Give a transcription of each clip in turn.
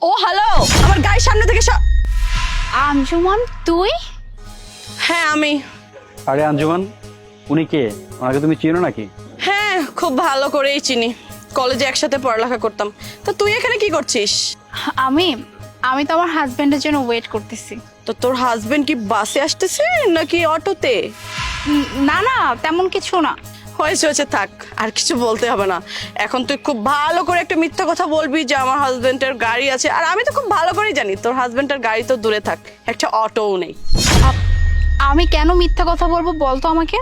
ও hello, আমার গাড়ির সামনে থেকে আঞ্জুমান তুই? হ্যাঁ আমি। আরে আঞ্জুমান, উনি কে? ওনাকে তুমি চিনো নাকি? হ্যাঁ খুব ভালো করেই চিনি, কলেজে একসাথে পড়ালেখা করতাম। তো তুই এখানে কি করছিস? আমি আমি তো আমার হাজবেন্ডের জন্য ওয়েট করতেছি। তো তোর হাজবেন্ড কি বাসে আসতেছে নাকি অটোতে? না না, তেমন কিছু না। হয়েছে হয়েছে, থাক, আর কিছু বলতে হবে না। এখন তুই খুব ভালো করে একটা মিথ্যা কথা বলবি যে আমার হাজবেন্ডের গাড়ি আছে, আর আমি তো খুব ভালো করেই জানি তোর হাজবেন্ডের গাড়ি তো দূরে থাক, একটা অটোও নেই। আমি কেন মিথ্যা কথা বলবো বলতো আমাকে?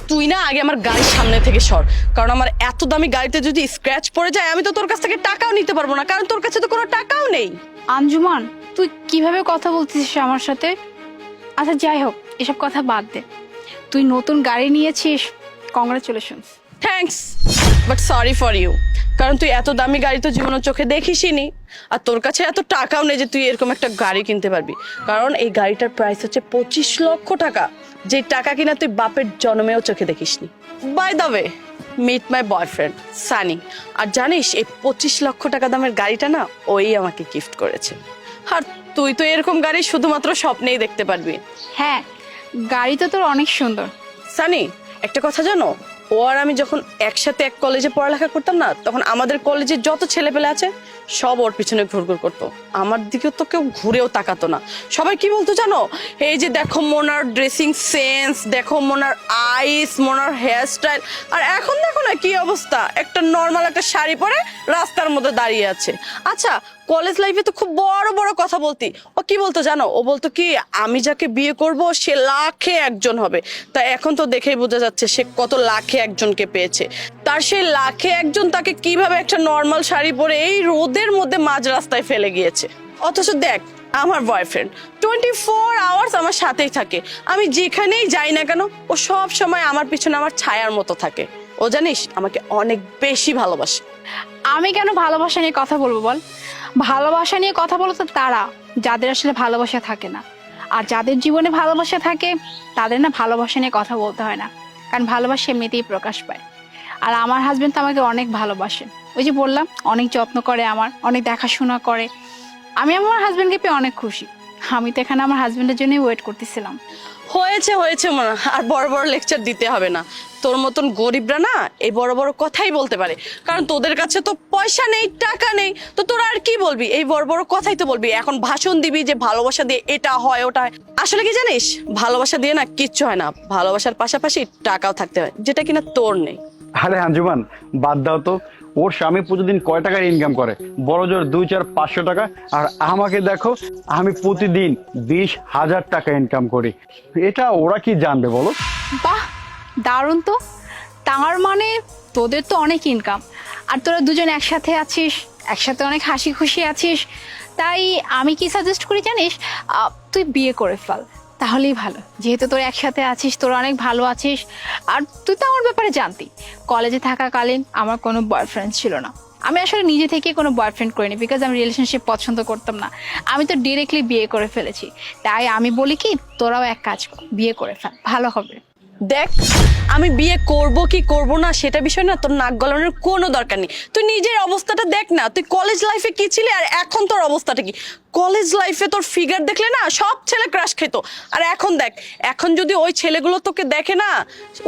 তুই না আগে আমার গাড়ির সামনে থেকে সর, কারণ আমার এত দামি গাড়িতে যদি স্ক্র্যাচ পড়ে যায় আমি তো তোর কাছ থেকে টাকাও নিতে পারবো না, কারণ তোর কাছে তো কোনো টাকাও নেই। আঞ্জুমান, তুই কিভাবে কথা বলছিস আমার সাথে? আচ্ছা যাই হোক, এসব কথা বাদ দে। তুই নতুন গাড়ি নিয়েছিস, congratulations. Thanks, but sorry for you, কারণ তুই এত দামি গাড়ি তো জীবনের চোখে দেখিসনি, আর তোর কাছে এত টাকাও নেই যে তুই এরকম একটা গাড়ি কিনতে পারবি। কারণ এই গাড়িটার প্রাইস হচ্ছে 25 লক্ষ টাকা, যে টাকা কিনা তুই বাপের জন্মেও চোখে দেখিসনি। By the way, meet my boyfriend Sunny. আর জানিস এই 25 লক্ষ টাকা দামের গাড়িটা না ওই আমাকে গিফট করেছে। আর তুই তো এরকম গাড়ি শুধুমাত্র স্বপ্নেই দেখতে পারবি। হ্যাঁ, গাড়ি তো তোর অনেক সুন্দর। সানি, একটা কথা জানো, ও আর আমি যখন একসাথে এক কলেজে পড়ালেখা করতাম না, তখন আমাদের কলেজে যত ছেলেপেলে আছে সব ওর পিছনে ঘুরঘুর করতো, আমার দিকেও তো কেউ ঘুরেও তাকাতো না। সবাই কি বলতো জানো, এই যে দেখো মোনার ড্রেসিং সেন্স, দেখো মোনার আইস, মোনার হেয়ার স্টাইল। আর এখন দেখো না কি অবস্থা, একটা নর্মাল একটা শাড়ি পরে রাস্তার মধ্যে দাঁড়িয়ে আছে। আচ্ছা, কলেজ লাইফে তো খুব বড় বড় কথা বলতি। ও কি বলতো জানো, ও বলতো কি আমি যাকে বিয়ে করব সে লাখে একজন হবে। তাই এখন তো দেখেই বোঝা যাচ্ছে সে কত লাখে একজনকে পেয়েছে। তার সেই লাখে একজন তাকে কিভাবে একটা নর্মাল শাড়ি পরে এই রোদের মধ্যে মাঝ রাস্তায় ফেলে গিয়েছে। অথচ দেখ, আমার বয়ফ্রেন্ড 24 আওয়ার্স আমার সাথেই থাকে, আমি যেখানেই যাই না কেন ও সব সময় আমার পিছনে আমার ছায়ার মতো থাকে। ও জানিস আমাকে অনেক বেশি ভালোবাসে। আমি কেন ভালোবাসা নিয়ে কথা বলবো বল? ভালোবাসা নিয়ে কথা বলো তো তারা, যাদের আসলে ভালোবাসা থাকে না। আর যাদের জীবনে ভালোবাসা থাকে তাদের না ভালোবাসা নিয়ে কথা বলতে হয় না, কারণ ভালোবাসা এমনিতেই প্রকাশ পায়। আর আমার হাজবেন্ড তো আমাকে অনেক ভালোবাসে, ওই যে বললাম অনেক যত্ন করে, আমার অনেক দেখাশোনা করে। আমি আমার হাজবেন্ডকে পেয়ে অনেক খুশি। আমি তো এখানে আমার হাজবেন্ডের জন্যই ওয়েট করতেছিলাম। হয়েছে হয়েছে মনে, আর বড় বড় লেকচার দিতে হবে না। তোর মতন গরিবরা না এই বড় বড় কথাই বলতে পারে, কারণ তোদের কাছে তো পয়সা নেই, টাকা নেই, তো তোরা আর কি বলবি, এই বড় বড় কথাই তো বলবি। এখন ভাষণ দিবি যে ভালোবাসা দিয়ে এটা হয় ওটা হয়। আসলে কি জানিস, ভালোবাসা দিয়ে না কিচ্ছু হয় না, ভালোবাসার পাশাপাশি টাকাও থাকতে হয়, যেটা কিনা তোর নেই। আরে আঞ্জুমান, বাদ দাও তো। ওর স্বামী প্রতিদিন কয় টাকার ইনকাম করে? বড় জোর 2-4-500 টাকা। আর আমাকে দেখো, আমি প্রতিদিন 20,000 টাকা ইনকাম করি। এটা ওরা কি জানবে বলো? বাহ, দারুণ তো। তার মানে তোদের তো অনেক ইনকাম, আর তোরা দুজন একসাথে আছিস, একসাথে অনেক হাসি খুশি আছিস। তাই আমি কি সাজেস্ট করি জানিস, তুই বিয়ে করে ফেল, তাহলেই ভালো। যেহেতু তোরা একসাথে আছিস, তোরা অনেক ভালো আছিস। আর তুই তো আমার ব্যাপারে জানতি, কলেজে থাকাকালীন আমার কোনো বয়ফ্রেন্ড ছিল না। আমি আসলে নিজে থেকে কোনো বয়ফ্রেন্ড করিনি, বিকজ আমি রিলেশনশিপ পছন্দ করতাম না। আমি তো ডিরেক্টলি বিয়ে করে ফেলেছি। তাই আমি বলি কি, তোরাও এক কাজ কর, বিয়ে করে ফেল, ভালো হবে। দেখ, আমি বিয়ে করব কি করব না সেটা বিষয় না তোর নাক গলানোর কোনো দরকার নেই। তুই নিজের অবস্থাটা দেখ না, তুই কলেজ লাইফে কি ছিলি আর এখন তোর অবস্থাটা কি। কলেজ লাইফে তোর ফিগার দেখলে না সব ছেলে ক্রাশ খেত, আর এখন দেখ, এখন যদি ওই ছেলেগুলো তোকে দেখে না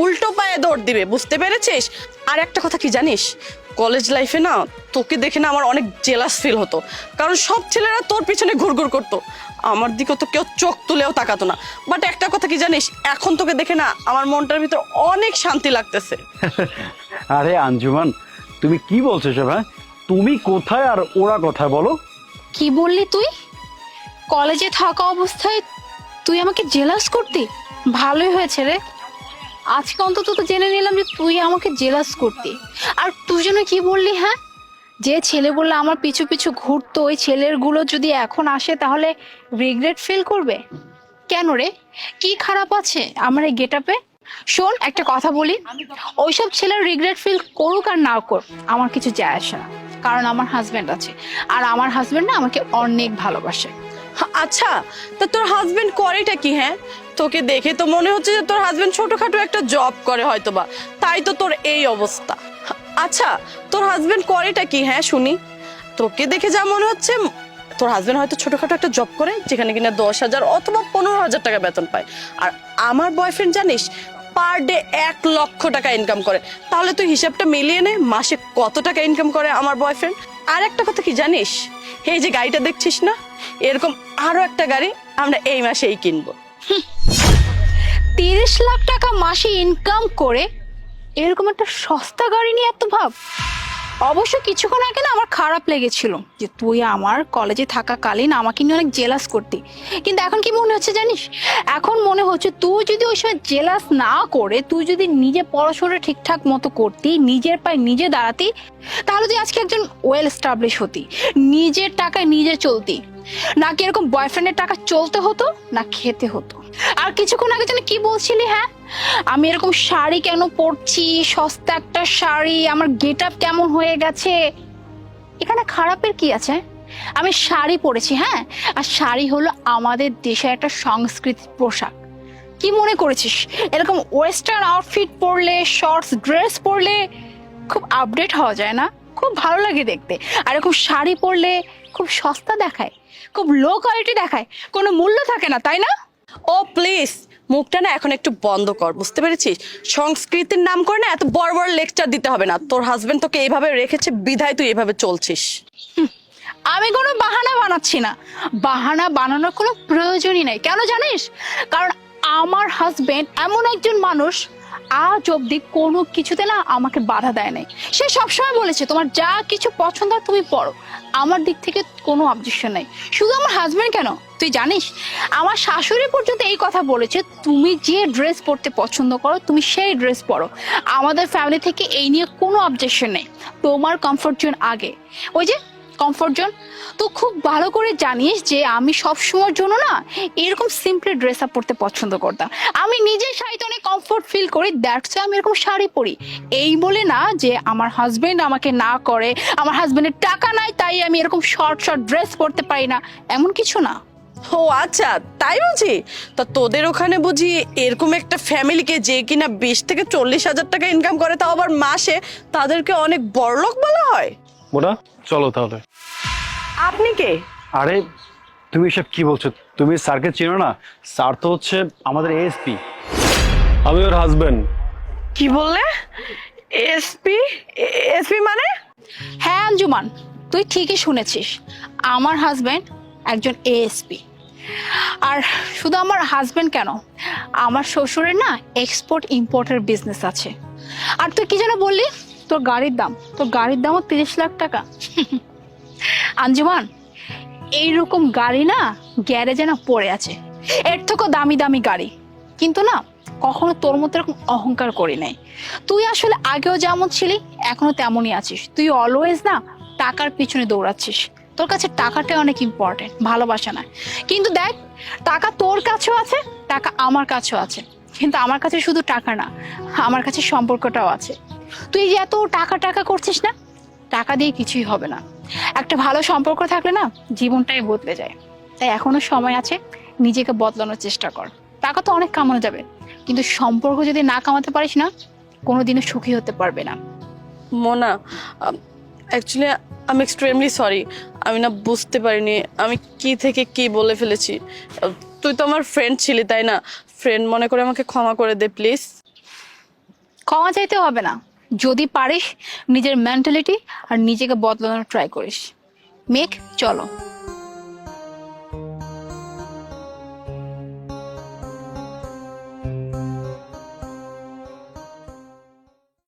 উল্টো পায়ে দৌড় দিবে, বুঝতে পেরেছিস? আর একটা কথা কি জানিস, কলেজ লাইফে না তোকে দেখে না আমার অনেক জেলাস ফিল হতো, কারণ সব ছেলেরা তোর পিছনে ঘুরঘুর করতো, আমার দিকে তো কেউ চোখ তুলেও তাকাতো না। বাট একটা কথা কি জানিস, এখন তোকে দেখে না আমার মনটার ভিতর অনেক শান্তি লাগতেছে। আরে আঞ্জুমান, তুমি কি বলছো সব? হ্যাঁ, তুমি কোথায় আর ওরা কোথায় বলো? কি বললি তুই? কলেজে থাকা অবস্থায় তুই আমাকে জেলাস করতি? ভালোই হয়েছে রে, আজকে অন্তত তো জেনে নিলাম যে তুই আমাকে জেলাস করতি। আর তুই যেন কি বললি, হ্যাঁ, যে ছেলে বললে আমার পিছু পিছু ঘুরতো, ওই ছেলেগুলো যদি এখন আসে তাহলে রিগ্রেট ফিল করবে? কেন রে, কি খারাপ আছে আমার এই গেট আপে? শোন, একটা কথা বলি, ওইসব ছেলের রিগ্রেট ফিল করুক আর না করুক আমার কিছু যায় আসে না, কারণ আমার হাজবেন্ড আছে, আর আমার হাজবেন্ড না আমাকে অনেক ভালোবাসে। আচ্ছা, তা তোর হাজবেন্ড করেটা কি? হ্যাঁ, তোকে দেখে তো মনে হচ্ছে যে তোর হাজবেন্ড ছোটখাটো একটা জব করে হয়তোবা, তাই তো তোর এই অবস্থা। আচ্ছা, তোর হাজবেন্ড করেটা কি? হ্যাঁ শুনি, তোকে দেখে যা মনে হচ্ছে তোর হাজবেন্ড হয়তো ছোটখাটো একটা জব করে যেখানে কিনা 10,000 অথবা 15,000 টাকা বেতন পায়, আর আমার বয়ফ্রেন্ড জানিস পার ডে 1 লক্ষ টাকা ইনকাম করে। তাহলে তুই হিসাবটা মিলিয়ে নে মাসে কত টাকা ইনকাম করে আমার বয়ফ্রেন্ড। আর একটা কথা কি জানিস, এই যে গাড়িটা দেখছিস না, এরকম আরো একটা গাড়ি আমরা এই মাসেই কিনবো। 30 লাখ টাকা মাসে ইনকাম করে এরকম একটা সস্তা গাড়ি নিয়ে এত ভাব। অবশ্য কিছুক্ষণ আগে না আমার খারাপ লেগেছিল যে তুই আমার কলেজে থাকাকালীন আমাকে নিয়ে অনেক জেলাস করতি, কিন্তু এখন কি মনে হচ্ছে জানিস, এখন মনে হচ্ছে তুই যদি ওই সময় জেলাস না করে তুই যদি নিজে পড়াশোনা ঠিকঠাক মতো করতি, নিজের পায়ে নিজে দাঁড়াতি, তাহলে তুই আজকে একজন ওয়েল এস্টাবলিশ হতি, নিজের টাকায় নিজে চলতি, নাকি এরকম বয়ফ্রেন্ডের টাকা চলতে হতো না খেতে হতো। আর কিছুক্ষণ আগে যেন কি বলছিলি, হ্যাঁ আমি এরকম শাড়ি কেন পরছি, সস্তা একটা শাড়ি, আমার গেট আপ কেমন হয়ে গেছে, এখানে খারাপের কি আছে? আমি শাড়ি পরেছি, হ্যাঁ, আর শাড়ি হলো আমাদের দেশের একটা সংস্কৃতির পোশাক। কি মনে করেছিস এরকম ওয়েস্টার্ন আউটফিট পরলে, শর্টস ড্রেস পরলে খুব আপডেট হওয়া যায় না, খুব ভালো লাগে দেখতে, আর এরকম শাড়ি পরলে খুব সস্তা দেখায়, খুব লো কোয়ালিটি দেখায়, কোনো মূল্য থাকে না, তাই না? ও প্লিজ, মুখটা না এখন একটু বন্ধ কর, বুঝতে পেরেছিস? সংস্কৃতির নাম করে না এত বড় বড় লেকচার দিতে হবে না। তোর হাজবেন্ড তোকে এইভাবে রেখেছে বিধায় তুই এভাবে চলছিস। আমি কোনো বাহানা বানাচ্ছি না, বাহানা বানানোর কোনো প্রয়োজনই নাই। কেন জানিস? কারণ আমার হাজবেন্ড এমন একজন মানুষ আজ অব্দি কোনো কিছুতে না আমাকে বাধা দেয় নাই। সে সবসময় বলেছে তোমার যা কিছু পছন্দ তুমি পড়ো, আমার দিক থেকে কোনো অবজেকশন নাই। শুধু আমার হাজবেন্ড কেন, তুই জানিস আমার শাশুড়ি পর্যন্ত এই কথা বলেছে তুমি যে ড্রেস পরতে পছন্দ করো তুমি সেই ড্রেস পরো, আমাদের ফ্যামিলি থেকে এই নিয়ে কোনো অবজেকশন নেই। তোমার কমফোর্ট জোন আগে, ওই যে কমফোর্ট জোন। তো খুব ভালো করে জানিস যে আমি সব সময়ের জন্য না এরকম সিম্পলি ড্রেস আপ পরতে পছন্দ করতাম। আমি নিজে শাড়িতে অনেক কমফোর্ট ফিল করি, দ্যাটস ওয়াই আমি এরকম শাড়ি পরি। এই বলে না যে আমার হাজবেন্ড আমাকে না করে, আমার হাজবেন্ডের টাকা নাই তাই আমি এরকম শর্ট শর্ট ড্রেস পরতে পারি না, এমন কিছু না। ও আচ্ছা, তাই বুঝি? তা তোদের ওখানে বুঝি এরকম একটা ফ্যামিলিকে যে কিনা 20 থেকে 40,000 টাকা ইনকাম করে, তাও আবার মাসে, তাদেরকে অনেক বড়লোক বলা হয়? মোনা চলো তাহলে। আপনি কে? আরে তুমি এসব কি বলছো? তুমি স্যারকে চেনো না? স্যার তো হচ্ছে আমাদের এএসপি। আমি ওর হাজবেন্ড। কি বললে? এসপি? এসপি মানে? হ্যাঁ আঞ্জুমান, তুই ঠিকই শুনেছিস, আমার হাজবেন্ড একজন এএসপি। আর শুধু আমার হাজবেন্ড কেন, আমার শ্বশুরের না এক্সপোর্ট ইম্পোর্টের বিজনেস আছে। আর তুই কি যেন বললি তোর গাড়ির দামও 30 লাখ টাকা। আঞ্জুমান, এইরকম গাড়ি না গ্যারেজে না পড়ে আছে, এর থেকেও দামি দামি গাড়ি, কিন্তু না কখনো তোর মতো এরকম অহংকার করি নাই। তুই আসলে আগেও যেমন ছিলি এখনো তেমনই আছিস, তুই অলওয়েজ না টাকার পিছনে দৌড়াচ্ছিস। তোর কাছে টাকাটা অনেক ইম্পর্টেন্ট, ভালোবাসা না। কিন্তু দেখ, টাকা তোর কাছেও আছে, টাকা আমার কাছেও আছে, কিন্তু আমার কাছে শুধু টাকা না, আমার কাছে সম্পর্কটাও আছে। তুই যে এত টাকা টাকা করছিস না, টাকা দিয়ে কিছুই হবে না। একটা ভালো সম্পর্ক থাকলে না জীবনটাই বদলে যায়। তাই এখনো সময় আছে, নিজেকে বদলানোর চেষ্টা কর। টাকা তো অনেক কামানো যাবে, কিন্তু সম্পর্ক যদি না কামাতে পারিস না, কোনোদিনও সুখী হতে পারবে না। মোনা, অ্যাকচুয়ালি আমি এক্সট্রিমলি সরি। আমি না বুঝতে পারিনি আমি কি থেকে কি বলে ফেলেছি। তুই তো আমার ফ্রেন্ড ছিলি, তাই না? ফ্রেন্ড মনে করে আমাকে ক্ষমা করে দে প্লিজ। ক্ষমা চাইতে হবে না, যদি পারিস নিজের মেন্টালিটি আর নিজেকে বদলানোর ট্রাই করিস। মেঘ চলো।